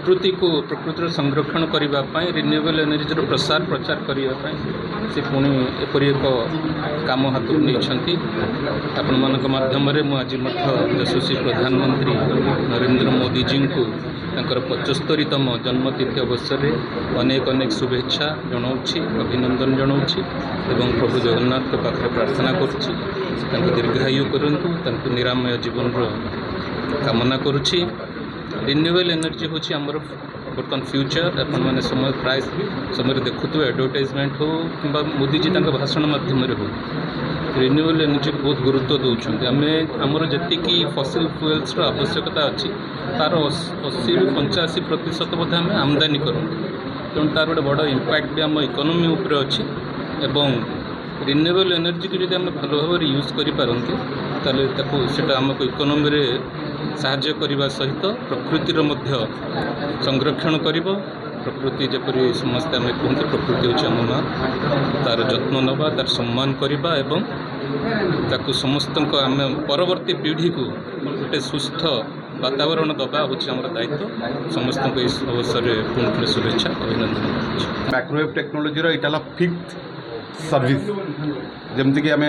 प्रकृतिर संरक्षण करने renewable energy प्रसार प्रचार करने से पुणी एपरी एक काम हाथ नहीं आपण माध्यम आज यशस्वी प्रधानमंत्री नरेंद्र मोदी जी को 75तम जन्मतिथि अवसर में अनेक अनेक शुभेच्छा जनाऊँगी अभिनंदन जनाऊँगी एवं प्रभु जगन्नाथ पाखे प्रार्थना करुँच दीर्घायु करूँ निरामय जीवन कामना करुँची। रिन्यूएबल एनर्जी हूँ आमर बर्तमान फ्यूचर अपन मैंने समय प्राय समय देखुए एडवर्टाइजमेंट हो कि मोदी जी भाषण मध्यम हो रिन्यूएबल एनर्जी को बहुत गुरुत्व दौरान आम आमर जी फसिल फ्यूएल्स आवश्यकता अच्छी तार 80-85% बोधे आम आमदानी करूँ तेणु तार गोटे बड़ इम्पैक्ट भी आम इकोनॉमी उपर अच्छी एवं रिन्यूएबल एनर्जी को जब आम भल भाव यूज करें आमको इकोनॉमी रे साहाय्य करने सहित प्रकृतिर मध्य संरक्षण कर प्रकृति जपरी समस्ते आम कहते प्रकृति हूँ आम माँ तार जत्न नवा तार सम्मान करवा एवं ताकू समस्त आम परवर्ती पीढ़ी को गोटे सुस्थ वातावरण दबा हूँ आम दायित्व समस्त इस अवसर में पुणी शुभेच्छा अभिनंदन। माइक्रोवेव टेक्नोलोजी इटा फिफ्थ सर्विस जमती आम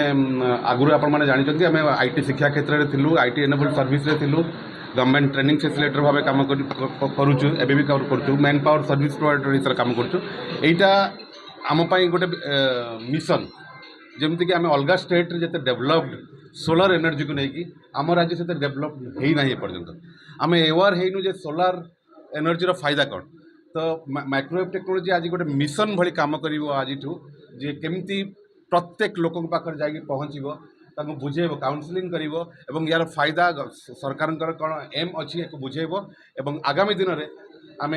आगुरी आपने जानते आम आईटी शिक्षा क्षेत्र में थिलु आईटी एनेबल्ड सर्विस रे थिलु गवर्नमेंट ट्रेनिंग फैसिलिटेटर भाव काम करुचु एबे भी करुचु मैन पावर सर्विस प्रोवाइडर हिसाब काम करुचु एटा आम गोटे मिशन जमती कि आम अलग स्टेट रे जते डेवलप्ड सोलर एनर्जी को लेकिन आम राज्य से डेवलप है ना पर्यंत आम एवार है जे सोलर एनर्जी फायदा कौन तो माइक्रोवेव टेक्नोलोजी आज गोटे मिशन भली काम कर आज जे केमती प्रत्येक लोक पाखे जाकि पहुँचो बुझेब काउनसिलिंग कर यार फायदा सरकार कौन एम अच्छी बुझेब एवं आगामी दिन में आम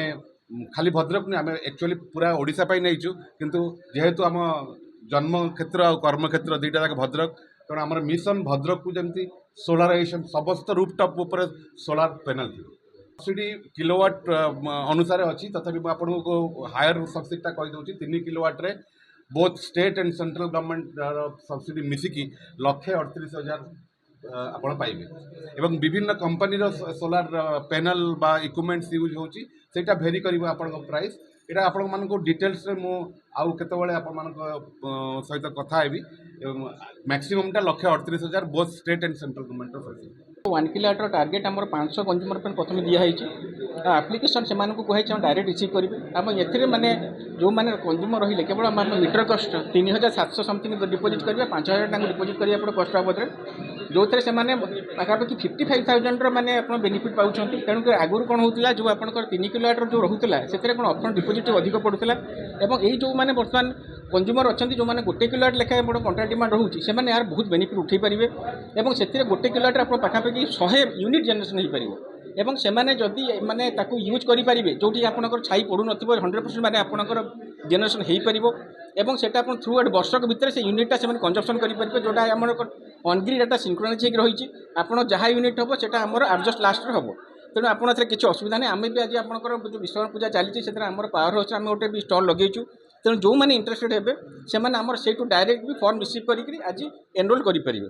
खाली भद्रक नहीं आम एक्चुअली पूरा ओडिशा नहीं किंतु जेहेतु आम जन्म क्षेत्र और कर्म क्षेत्र दुईटा जाक भद्रक तेणु आम मिशन भद्रक को जमी सोलाराइजेशन समस्त रूफटॉप उपर सोलार पैनल थी सब्सिडी किलोवाट अनुसार अच्छी तथापि आपको हायर सब्सिडीटा कहीदे 3 किलोवाट रे both state and central government subsidy मिसिकी 138,000 आपण पाइबे एवं विभिन्न कंपनी सोलार पैनल बा इक्विपमेंट्स यूज होची सेटा भेरी करिवो आपण प्राइस एटा आपण मानको डिटेल्स रे मो आउ केतबेले आपण मानको सहित कथा हेबी मैक्सिमम टा 138,000 both state and central government subsidy 1 kilowatt target आमर 500 कंज्यूमर प्रथम दिखाई आप्लिकेसन से कहुई डायरेक्ट रिसीव करेंगे आम ए मैंने जो मैंने कंज्यूमर रही केवल आम मीटर कस्ट 3,700 समथिंग डिपोजिट करेंगे 5,000 डिपोजिट करेंगे कस्ट बाबद जो थे से पाखापाखि 55,000 मैंने आप बेनिफिट पाँच तेणुक आगुरी कौन होता जो आप 3 किलोवाट जो रोला से कौन अपफ्रंट डिपोजिट अधिक पड़ूला और यही जो मैंने बर्तमान कंज्यूमर अच्छा जो मैंने 1 किलोवाट लेखाएं बड़ कंट्राक्ट डिमांड रोचे से यार बहुत बेनिफिट उठे पारे और से 1 किलोवाट आप पाखापाखि 100 यूनिट जेनरेशन हो पार एवं से जदि मैंने यूज करेंगे जो आपंकर छाई पड़ू न 100% मैंने आपंकर जेनरेशन हो पार और सेटा थ्रू आउट वर्षक भितर से यूनिटा से कंजप्शन करेंगे जोटा आम ऑनग्रिड डाटा सिंक्रोनाइज हो रही आपड़ जहाँ यूनिट हम से एडजस्ट लास्ट हम तेणु आपड़ किसी असुविधा नहीं आम भी आज आपंकर जो विश्वकर्मा पूजा चली से आम पावर हाउस आम गोटे भी स्टल लगेचु तेणु जो मैंने इंटरेस्टेड हे से डायरेक्ट भी फॉर्म रिसीव करके आज एनरोल करेंगे।